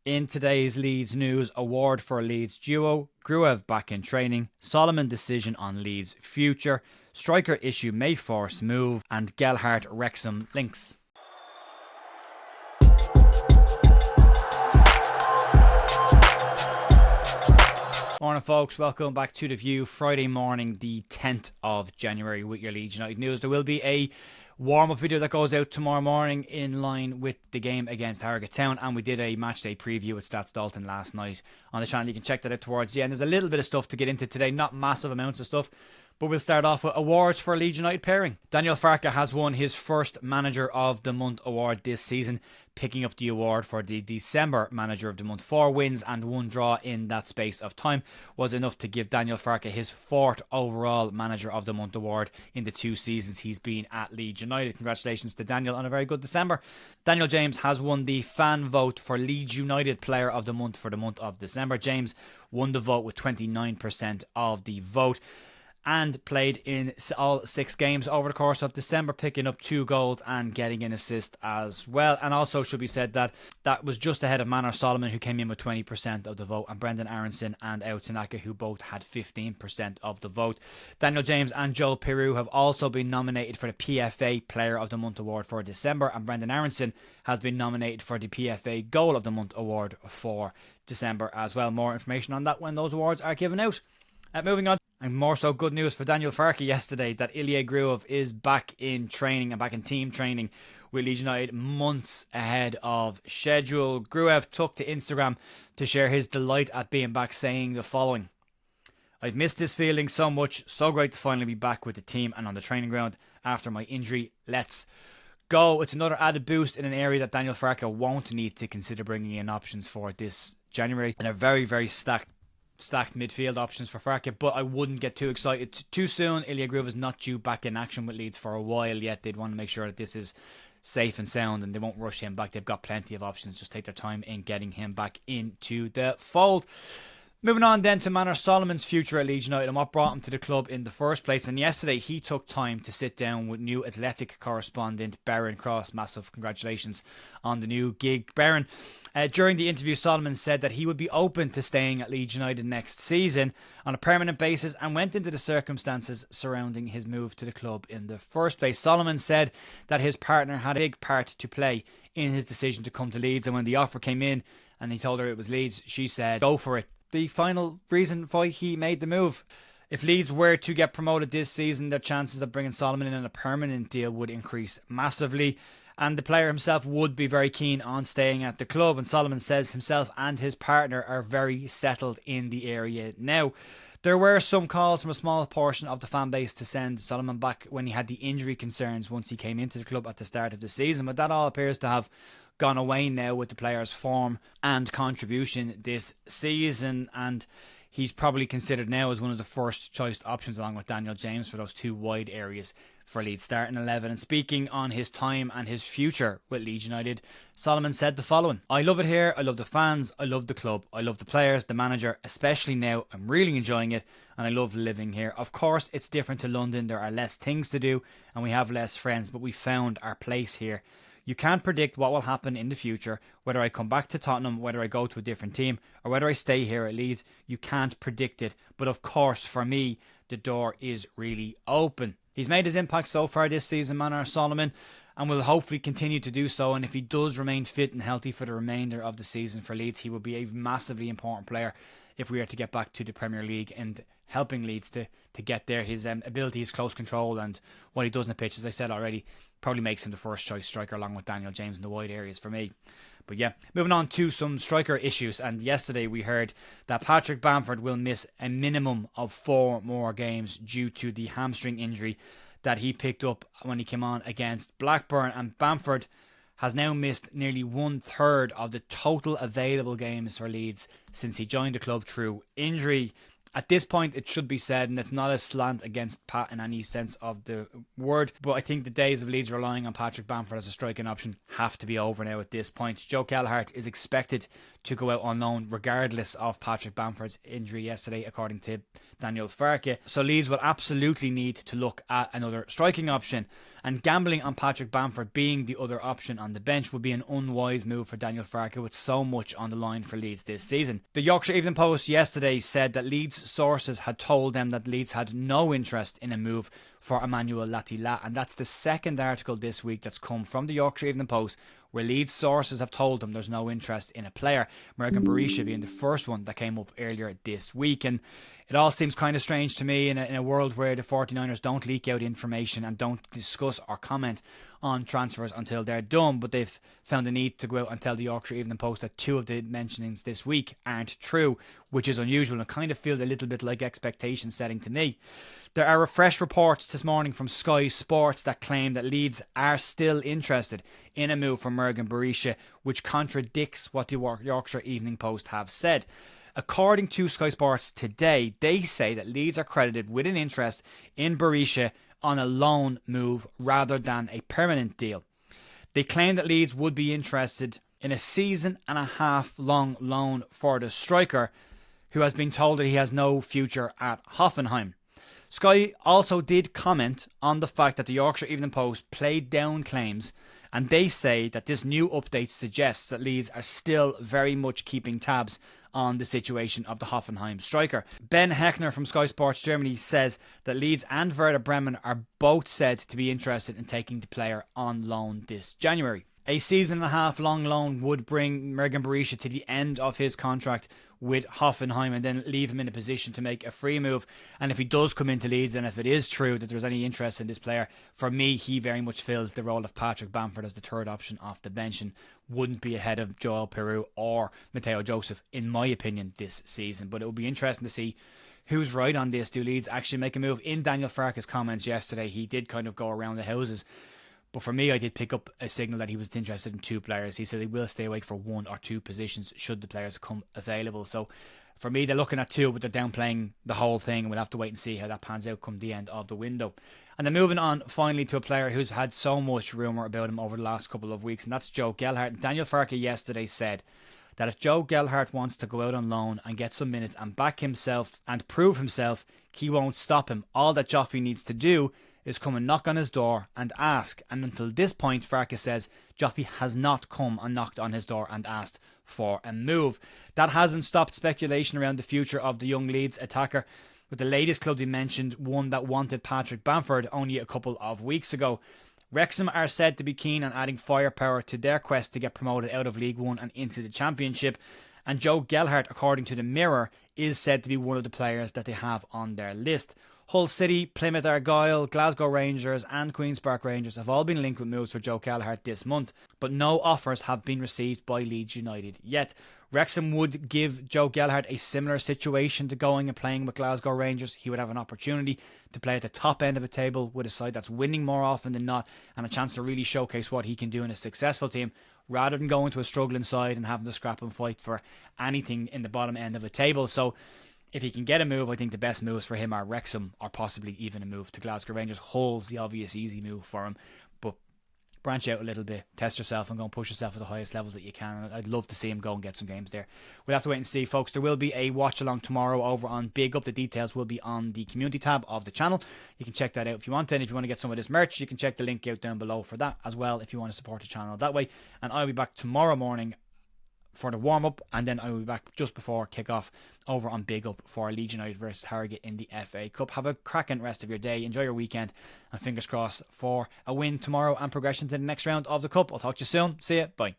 In today's Leeds news, award for Leeds duo, Gruev back in training, Solomon decision on Leeds future, striker issue may force move, and Gelhardt Wrexham links. Morning folks, welcome back to The View. Friday morning, the 10th of January with your Leeds United news. There will be a warm-up video that goes out tomorrow morning in line with the game against Harrogate Town, and we did a matchday preview with Stats Dalton last night on the channel. You can check that out towards the end. There's a little bit of stuff to get into today, not massive amounts of stuff, but we'll start off with awards for a Leeds United pairing. Daniel Farke has won his first Manager of the Month award this season, picking up the award for the December Manager of the Month. 4 wins and 1 draw in that space of time was enough to give Daniel Farke his 4th overall Manager of the Month award in the 2 seasons he's been at Leeds United. Congratulations to Daniel on a very good December. Daniel James has won the fan vote for Leeds United Player of the Month for the month of December. James won the vote with 29% of the vote, and played in all 6 games over the course of December, picking up 2 goals and getting an assist as well. And also should be said that that was just ahead of Manor Solomon, who came in with 20% of the vote, and Brendan Aronson and Ao Tanaka, who both had 15% of the vote. Daniel James and Joel Peru have also been nominated for the PFA Player of the Month award for December, and Brendan Aronson has been nominated for the PFA Goal of the Month award for December as well. More information on that when those awards are given out. Moving on, and more so good news for Daniel Farke yesterday, that Ilya Gruev is back in training and back in team training with Leeds United months ahead of schedule. Gruev took to Instagram to share his delight at being back, saying the following: "I've missed this feeling so much, so great to finally be back with the team and on the training ground after my injury. Let's go." It's another added boost in an area that Daniel Farke won't need to consider bringing in options for this January, and a very, very stacked midfield options for Farke, but I wouldn't get too excited too soon. Ilya Gruev is not due back in action with Leeds for a while yet. They'd want to make sure that this is safe and sound, and they won't rush him back. They've got plenty of options. Just take their time in getting him back into the fold. Moving on then to Manor Solomon's future at Leeds United and what brought him to the club in the first place. And yesterday he took time to sit down with new Athletic correspondent Baron Cross. Massive congratulations on the new gig, Baron. During the interview, Solomon said that he would be open to staying at Leeds United next season on a permanent basis, and went into the circumstances surrounding his move to the club in the first place. Solomon said that his partner had a big part to play in his decision to come to Leeds, and when the offer came in and he told her it was Leeds, she said go for it. The final reason why he made the move: if Leeds were to get promoted this season, their chances of bringing Solomon in on a permanent deal would increase massively, and the player himself would be very keen on staying at the club. And Solomon says himself and his partner are very settled in the area now. There were some calls from a small portion of the fan base to send Solomon back when he had the injury concerns once he came into the club at the start of the season, but that all appears to have gone away now with the player's form and contribution this season, and he's probably considered now as one of the first choice options along with Daniel James for those 2 wide areas for Leeds starting 11. And speaking on his time and his future with Leeds United, Solomon said the following: "I love it here, I love the fans, I love the club, I love the players, the manager, especially now. I'm really enjoying it and I love living here. Of course it's different to London, there are less things to do and we have less friends, but we found our place here. You can't predict what will happen in the future, whether I come back to Tottenham, whether I go to a different team, or whether I stay here at Leeds. You can't predict it. But of course, for me, the door is really open." He's made his impact so far this season, Manor Solomon, and will hopefully continue to do so. And if he does remain fit and healthy for the remainder of the season for Leeds, he will be a massively important player if we are to get back to the Premier League and helping Leeds to get there. His ability, his close control, and what he does in the pitch, as I said already, probably makes him the first choice striker along with Daniel James in the wide areas for me. But yeah, moving on to some striker issues. And yesterday we heard that Patrick Bamford will miss a minimum of 4 more games due to the hamstring injury that he picked up when he came on against Blackburn. And Bamford has now missed nearly 1/3 of the total available games for Leeds since he joined the club through injury. At this point, it should be said, and it's not a slant against Pat in any sense of the word, but I think the days of Leeds relying on Patrick Bamford as a striking option have to be over now at this point. Joe Gelhardt is expected to go out on loan regardless of Patrick Bamford's injury yesterday, according to Daniel Farke. So Leeds will absolutely need to look at another striking option, and gambling on Patrick Bamford being the other option on the bench would be an unwise move for Daniel Farke, with so much on the line for Leeds this season. The Yorkshire Evening Post yesterday said that Leeds sources had told them that Leeds had no interest in a move for Emmanuel Latila, and that's the second article this week that's come from the Yorkshire Evening Post where Leeds sources have told them there's no interest in a player, Berisha being the first one that came up earlier this week. And it all seems kind of strange to me in a world where the 49ers don't leak out information and don't discuss or comment on transfers until they're done, but they've found the need to go out and tell the Yorkshire Evening Post that two of the mentionings this week aren't true, which is unusual and kind of feels a little bit like expectation setting to me. There are fresh reports this morning from Sky Sports that claim that Leeds are still interested in a move for Berisha, which contradicts what the Yorkshire Evening Post have said. According to Sky Sports today, they say that Leeds are credited with an interest in Berisha on a loan move rather than a permanent deal. They claim that Leeds would be interested in a season and a half long loan for the striker, who has been told that he has no future at Hoffenheim. Sky also did comment on the fact that the Yorkshire Evening Post played down claims, and they say that this new update suggests that Leeds are still very much keeping tabs on the situation of the Hoffenheim striker. Ben Heckner from Sky Sports Germany says that Leeds and Werder Bremen are both said to be interested in taking the player on loan this January. A season and a half long loan would bring Berisha to the end of his contract with Hoffenheim and then leave him in a position to make a free move. And if he does come into Leeds, and if it is true that there's any interest in this player, for me, he very much fills the role of Patrick Bamford as the third option off the bench and wouldn't be ahead of Joel Peru or Mateo Joseph, in my opinion, this season. But it will be interesting to see who's right on this. Do Leeds actually make a move? In Daniel Farke's comments yesterday, he did kind of go around the houses. But for me, I did pick up a signal that he was interested in two players. He said he will stay awake for one or two positions should the players come available. So for me, they're looking at two, but they're downplaying the whole thing. And we'll have to wait and see how that pans out come the end of the window. And then moving on finally to a player who's had so much rumour about him over the last couple of weeks, and that's Joe Gelhardt. Daniel Farke yesterday said that if Joe Gelhardt wants to go out on loan and get some minutes and back himself and prove himself, he won't stop him. All that Joffy needs to do is come and knock on his door and ask. And until this point, Farke says Joffy has not come and knocked on his door and asked for a move. That hasn't stopped speculation around the future of the young Leeds attacker, with the latest club they mentioned one that wanted Patrick Bamford only a couple of weeks ago. Wrexham are said to be keen on adding firepower to their quest to get promoted out of League One and into the Championship. And Joe Gelhardt, according to the Mirror, is said to be one of the players that they have on their list. Hull City, Plymouth Argyle, Glasgow Rangers and Queen's Park Rangers have all been linked with moves for Joe Gelhardt this month, but no offers have been received by Leeds United yet. Wrexham would give Joe Gelhardt a similar situation to going and playing with Glasgow Rangers. He would have an opportunity to play at the top end of a table with a side that's winning more often than not, and a chance to really showcase what he can do in a successful team, rather than going to a struggling side and having to scrap and fight for anything in the bottom end of a table. So if he can get a move, I think the best moves for him are Wrexham or possibly even a move to Glasgow Rangers. Hull's the obvious easy move for him, but branch out a little bit, test yourself and go and push yourself at the highest levels that you can. I'd love to see him go and get some games there. We'll have to wait and see, folks. There will be a watch along tomorrow over on Big Up. The details will be on the community tab of the channel. You can check that out if you want to, and if you want to get some of this merch, you can check the link out down below for that as well if you want to support the channel that way. And I'll be back tomorrow morning for the warm-up, and then I will be back just before kick-off over on Big Up for Leeds United versus Harrogate in the FA Cup. Have a cracking rest of your day, enjoy your weekend, and fingers crossed for a win tomorrow and progression to the next round of the Cup. I'll talk to you soon. See ya, bye.